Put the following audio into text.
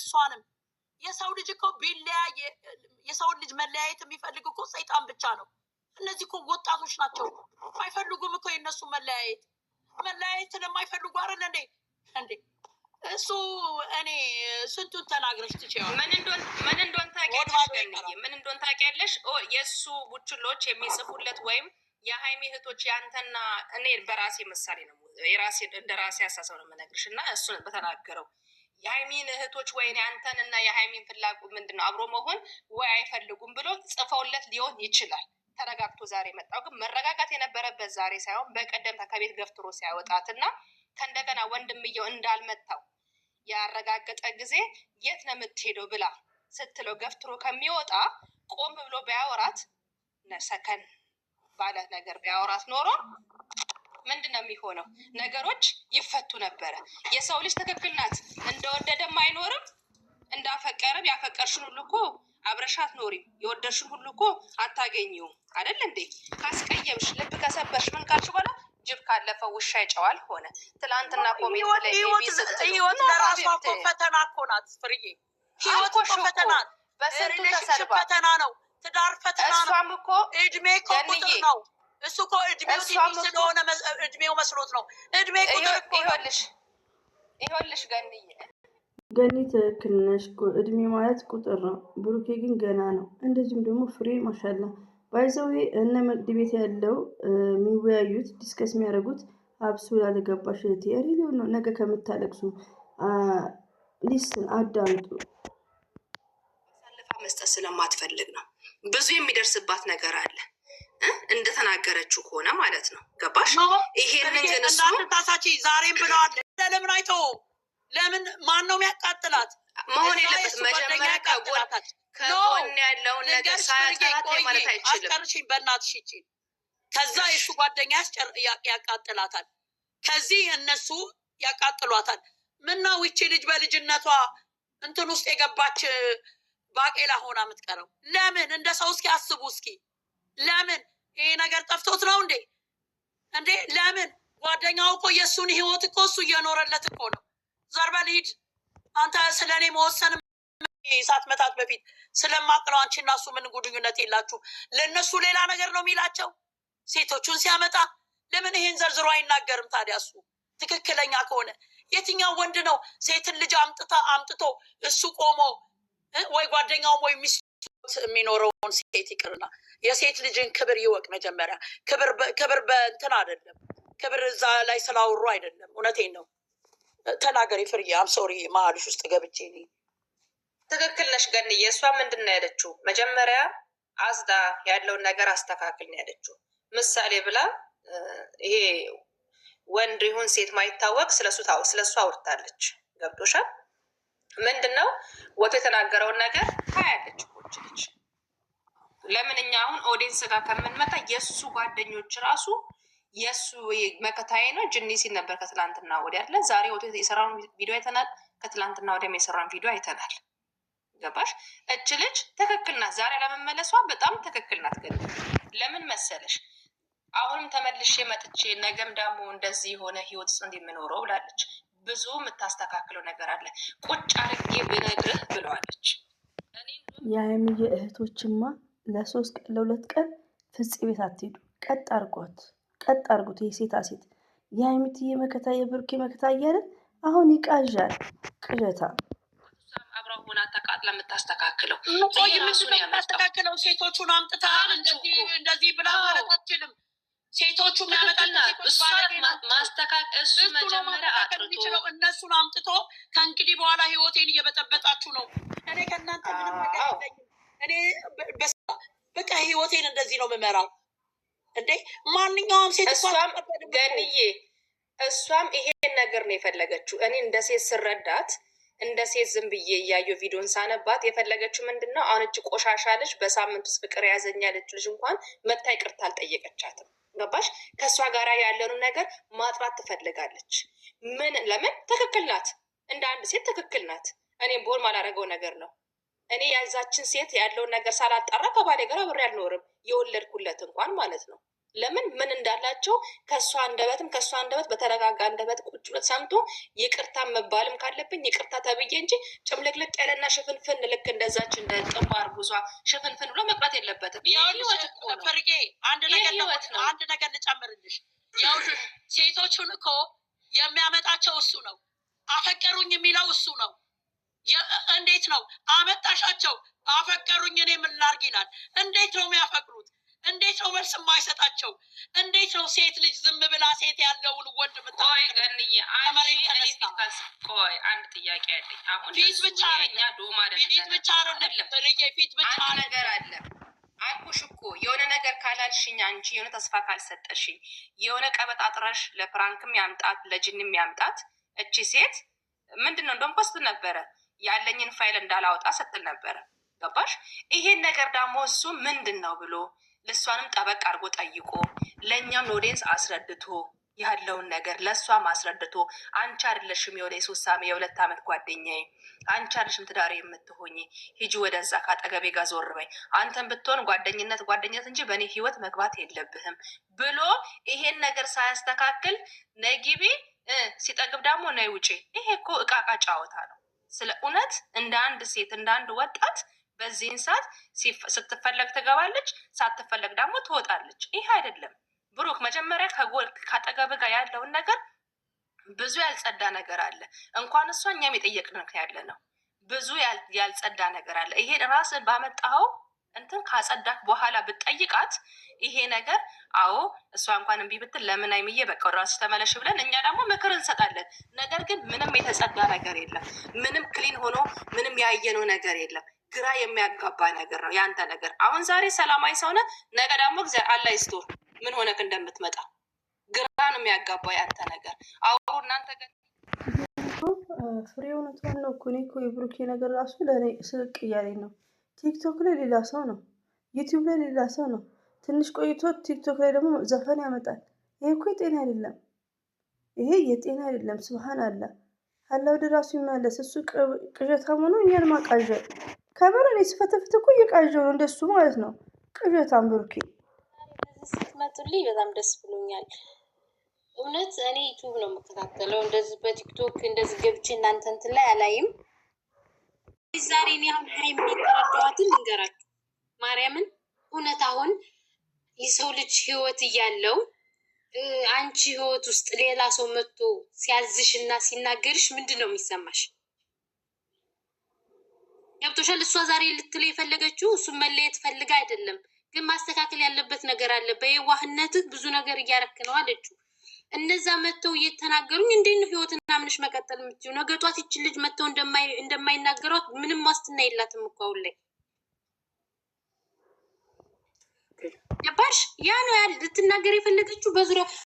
እሷንም የሰው ልጅ እኮ ቢለያይ የሰው ልጅ መለያየት የሚፈልግ እኮ ሰይጣን ብቻ ነው። እነዚህ እኮ ወጣቶች ናቸው አይፈልጉም እኮ የነሱ መለያየት ለማይፈልጉ አይደል እንዴ እሱ እኔ ስንቱን ተናግረሽ ትችያለሽ። ምን እንደሆነ ታውቂያለሽ? ምን እንደሆነ ታውቂያለሽ? የእሱ ቡችሎች የሚጽፉለት ወይም የሀይሚ እህቶች ያንተና እኔ በራሴ ምሳሌ ነው እንደ ራሴ አሳሰብ ነው የምነግርሽ እና እሱን በተናገረው የሀይሚን እህቶች ወይ ያንተን እና የሀይሚን ፍላጎት ምንድነው አብሮ መሆን ወይ አይፈልጉም ብሎ ጽፈውለት ሊሆን ይችላል። ተረጋግቶ ዛሬ መጣው። ግን መረጋጋት የነበረበት ዛሬ ሳይሆን በቀደም ከቤት ገፍትሮ ሲያወጣትና ከእንደገና ወንድምየው እንዳልመታው ያረጋገጠ ጊዜ የት ነው የምትሄደው ብላ ስትለው ገፍትሮ ከሚወጣ ቆም ብሎ ቢያወራት ሰከን ባለ ነገር ቢያወራት ኖሮ ምንድን ነው የሚሆነው? ነገሮች ይፈቱ ነበረ። የሰው ልጅ ትክክል ናት። እንደወደደም አይኖርም እንዳፈቀረም ያፈቀርሽን ሁሉ እኮ አብረሻት ኖሪም የወደድሽን ሁሉ እኮ አታገኘውም አይደል እንዴ? ካስቀየምሽ ልብ ከሰበርሽ ምን ካልሽ በኋላ ጅብ ካለፈው ውሻ ይጨዋል ሆነ። ትላንትና ኮሜንት ላይ ህይወት ለራሷ እኮ ፈተና እኮ ናት ፍርዬ። ህይወት እኮ ፈተና በስንቱ ተሰርባ ፈተና ነው። ትዳር ፈተና ነው። እሷም እኮ እድሜ እኮ ቁጥር ነው። እሱ እኮ እድሜው ትንሽ ስለሆነ እድሜው መስሎት ነው። እድሜ ቁጥር እኮ ይኸውልሽ ገኒ ትክክል ነሽ። እድሜ ማለት ቁጥር ነው። ብሩኬ ግን ገና ነው። እንደዚሁም ደግሞ ፍሬ ማሻላ ባይዘዌ እነ መቅድ ቤት ያለው የሚወያዩት ዲስከስ የሚያደርጉት አብሱ ላልገባሽ እህቴ ሪሊዮ ነው። ነገ ከምታለቅሱ ሊስን አዳምጡ። አሳልፋ መስጠት ስለማትፈልግ ነው። ብዙ የሚደርስባት ነገር አለ እንደተናገረችው ከሆነ ማለት ነው። ገባሽ? ይሄንን ግን እሱ ታሳቺ ዛሬም ብለዋል። ለምን አይቶ ለምን ማን ነው የሚያቃጥላት? መሆን የለበት መጀመሪያ ከጎን ያለውን ነገር ሳያጠራት ማለት አይችልም። አስቀርሽኝ በእናትሽ ይቺ ከዛ የሱ ጓደኛ ያቃጥላታል። ከዚህ እነሱ ያቃጥሏታል። ምነው ይቺ ልጅ በልጅነቷ እንትን ውስጥ የገባች ባቄላ ሆና የምትቀረው ለምን? እንደ ሰው እስኪ አስቡ እስኪ ለምን? ይሄ ነገር ጠፍቶት ነው እንዴ? ለምን? ጓደኛው እኮ የእሱን ህይወት እኮ እሱ እየኖረለት እኮ ነው። ዘርበል ሂድ አንተ ስለኔ መወሰን ሳትመታት በፊት ስለማቅለው አንቺና እሱ ምን ጉድኝነት የላችሁ? ለእነሱ ሌላ ነገር ነው የሚላቸው። ሴቶቹን ሲያመጣ ለምን ይሄን ዘርዝሮ አይናገርም ታዲያ? እሱ ትክክለኛ ከሆነ የትኛው ወንድ ነው ሴትን ልጅ አምጥቶ እሱ ቆሞ ወይ ጓደኛውም ወይ ሚስት የሚኖረውን ሴት ይቅርና የሴት ልጅን ክብር ይወቅ መጀመሪያ። ክብር በእንትን አይደለም። ክብር እዛ ላይ ስላወሩ አይደለም። እውነቴን ነው። ተናገሪ ፍርዬ። አም ሶሪ መሀልሽ ውስጥ ገብቼ። ትክክል ነሽ ገንዬ። እሷ ምንድን ነው ያለችው? መጀመሪያ አዝዳ ያለውን ነገር አስተካክል ነው ያለችው። ምሳሌ ብላ ይሄ ወንድ ይሁን ሴት ማይታወቅ ስለሱ አውርታለች። ገብቶሻል? ምንድን ነው ወቶ የተናገረውን ነገር ታያለች ልጅ። ለምን እኛ አሁን ኦዲየንስ ጋር ከምንመጣ የእሱ ጓደኞች ራሱ የእሱ መከታዬ ነው ጅኒ ሲል ነበር ከትላንትና ወዲያ አይደለ? ዛሬ ወቶ የሰራውን ቪዲዮ አይተናል። ከትላንትና ወዲያም የሰራውን ቪዲዮ አይተናል። ገባሽ? እች ልጅ ትክክል ናት። ዛሬ ለመመለሷ በጣም ትክክል ናት። ግን ለምን መሰለሽ አሁንም ተመልሼ መጥቼ ነገም ደግሞ እንደዚህ የሆነ ህይወት ውስጥ እንደምኖረው ብላለች። ብዙ የምታስተካክለው ነገር አለ። ቁጭ አድርጌ ብነግርህ ብለዋለች። የሀይሚዬ እህቶችማ ለ3 ቀን ለ2 ቀን ፍፄ ቤት አትሄዱ። ቀጥ አርጉት። የሴታ ሴት የሀይሚትዬ መከታ የብሩኬ መከታ እያለን አሁን ይቃዣል። ቅዠታ አብረው ሆና ተቃጥላ የምታስተካክለው ያስተካክለው ሴቶቹን አምጥታ እንደዚህ ብላ ማለት አትችልም። ሴቶቹ ማስተካከል እሱ መጀመሪያ የሚችለው እነሱን አምጥቶ ከእንግዲህ በኋላ ህይወቴን እየበጠበጣችሁ ነው። እኔ ከእናንተ ምንም ነገር የለኝም። እኔ በቃ ህይወቴን እንደዚህ ነው የምመራው። እንዴ ማንኛውም ሴት ገንዬ እሷም ይሄን ነገር ነው የፈለገችው። እኔ እንደ ሴት ስረዳት እንደ ሴት ዝም ብዬ እያየሁ ቪዲዮን ሳነባት የፈለገችው ምንድን ነው? አሁን እች ቆሻሻ ልጅ በሳምንት ውስጥ ፍቅር ያዘኛለች ልጅ እንኳን መታ ይቅርታ አልጠየቀቻትም። ገባሽ? ከእሷ ጋር ያለውን ነገር ማጥራት ትፈልጋለች። ለምን? ትክክል ናት። እንደ አንድ ሴት ትክክል ናት። እኔም ቦል ማላረገው ነገር ነው። እኔ ያዛችን ሴት ያለውን ነገር ሳላጣራ ከባሌ ጋር አብሬ አልኖርም። የወለድኩለት እንኳን ማለት ነው። ለምን ምን እንዳላቸው ከእሷ አንደበት በተረጋጋ አንደበት ቁጭ ብሎ ሰምቶ ይቅርታ መባልም ካለብኝ ይቅርታ ተብዬ እንጂ ጭምልቅልቅ ያለና ሽፍንፍን ልክ እንደዛች እንደ ጥማር ጉዟ ሽፍንፍን ብሎ መቅረት የለበትም። ፍርጌ አንድ ነገር ልጨምርልሽ። ያው ሴቶቹን እኮ የሚያመጣቸው እሱ ነው። አፈቀሩኝ የሚለው እሱ ነው። እንዴት ነው አመጣሻቸው? አፈቀሩኝ እኔ ምን ላድርግ ይላል። እንዴት ነው የሚያፈቅሩት? እንዴት ነው መልስ የማይሰጣቸው? እንዴት ነው ሴት ልጅ ዝም ብላ ሴት ያለውን ወንድ ቆይ ገንዬ ቆይ አንድ ጥያቄ ያለኝ አሁን ፊት ብቻ ነገር አለ አልኩሽ እኮ የሆነ ነገር ካላልሽኝ አንቺ የሆነ ተስፋ ካልሰጠሽኝ የሆነ ቀበጣጥረሽ ለፕራንክም ያምጣት ለጅንም ያምጣት እቺ ሴት ምንድን ነው እንደውም ፖስት ነበረ ያለኝን ፋይል እንዳላወጣ ስትል ነበረ። ገባሽ? ይሄን ነገር ደግሞ እሱ ምንድን ነው ብሎ ለእሷንም ጠበቅ አድርጎ ጠይቆ ለእኛም ኦዲየንስ አስረድቶ ያለውን ነገር ለእሷም አስረድቶ አንቺ አይደለሽም የሆነ የ2 ዓመት ጓደኛዬ፣ አንቺ አይደለሽም ትዳሬ የምትሆኝ፣ ሂጂ ወደዛ ካጠገቤ ጋር ዞር በይ፣ አንተን ብትሆን ጓደኝነት እንጂ በእኔ ህይወት መግባት የለብህም ብሎ ይሄን ነገር ሳያስተካክል ነይ ግቢ ሲጠግብ ደግሞ ነይ ውጪ። ይሄ እኮ እቃቃ ጨዋታ ነው። ስለ እውነት እንደ አንድ ሴት እንደ አንድ ወጣት በዚህን ሰዓት ስትፈለግ ትገባለች፣ ሳትፈለግ ደግሞ ትወጣለች። ይሄ አይደለም ብሩክ። መጀመሪያ ከአጠገብ ጋር ያለውን ነገር ብዙ ያልጸዳ ነገር አለ። እንኳን እሷ እኛም የጠየቅን ያለ ነው። ብዙ ያልጸዳ ነገር አለ። ይሄ ራስን ባመጣኸው እንትን ካጸዳክ በኋላ ብትጠይቃት ይሄ ነገር አዎ እሷ እንኳን እምቢ ብትል ለምን አይምዬ በቃ ራስሽ ተመለሽ ብለን እኛ ደግሞ ምክር እንሰጣለን። ነገር ግን ምንም የተጸዳ ነገር የለም። ምንም ክሊን ሆኖ ምንም ያየነው ነገር የለም። ግራ የሚያጋባ ነገር ነው ያንተ ነገር። አሁን ዛሬ ሰላማዊ ሰው ነህ፣ ነገ ደግሞ አላህ ይስጥህ ምን ሆነክ እንደምትመጣ ግራ ነው የሚያጋባ ያንተ ነገር። አውሩ እናንተ ጋር ፍሬ እውነቷን ነው እኮ። እኔ እኮ የብሩኬ ነገር ራሱ ለእኔ ስቅ እያለኝ ነው። ቲክቶክ ላይ ሌላ ሰው ነው፣ ዩቲዩብ ላይ ሌላ ሰው ነው። ትንሽ ቆይቶ ቲክቶክ ላይ ደግሞ ዘፈን ያመጣል። ይሄ እኮ የጤና አይደለም። ይሄ የጤና አይደለም። ስብሃን አላ አላ ወደ ራሱ ይመለስ። እሱ ቅዠታም ሆኖ እኛን ማቃዠት ከበር እኔ ስፈተፍት እኮ እየቃዠው ነው እንደሱ ማለት ነው። ቅዠታም ብሩኬ ስትመጡልኝ በጣም ደስ ብሎኛል። እውነት እኔ ዩቲዩብ ነው የምከታተለው። እንደዚህ በቲክቶክ እንደዚህ ገብቼ እናንተ እንትን ላይ አላይም። ዛሬ እኔ አሁን ሀይም የተረዳኋትን ልንገራችሁ ማርያምን። እውነት አሁን የሰው ልጅ ህይወት እያለው አንቺ ህይወት ውስጥ ሌላ ሰው መጥቶ ሲያዝሽ እና ሲናገርሽ ምንድን ነው የሚሰማሽ? ገብቶሻል? እሷ ዛሬ ልትል የፈለገችው እሱን መለየት ፈልጋ አይደለም፣ ግን ማስተካከል ያለበት ነገር አለ። በየዋህነትህ ብዙ ነገር እያረክ ነው አለችው። እነዛ መጥተው እየተናገሩኝ እንዴት ነው ህይወትን አምነሽ መቀጠል የምትይው? ነገ ጧት ይችን ልጅ መጥተው እንደማይናገሯት ምንም ዋስትና የላትም እኮ አሁን ላይ። ገባሽ? ያ ነው ልትናገር የፈለገችው በዙሪያ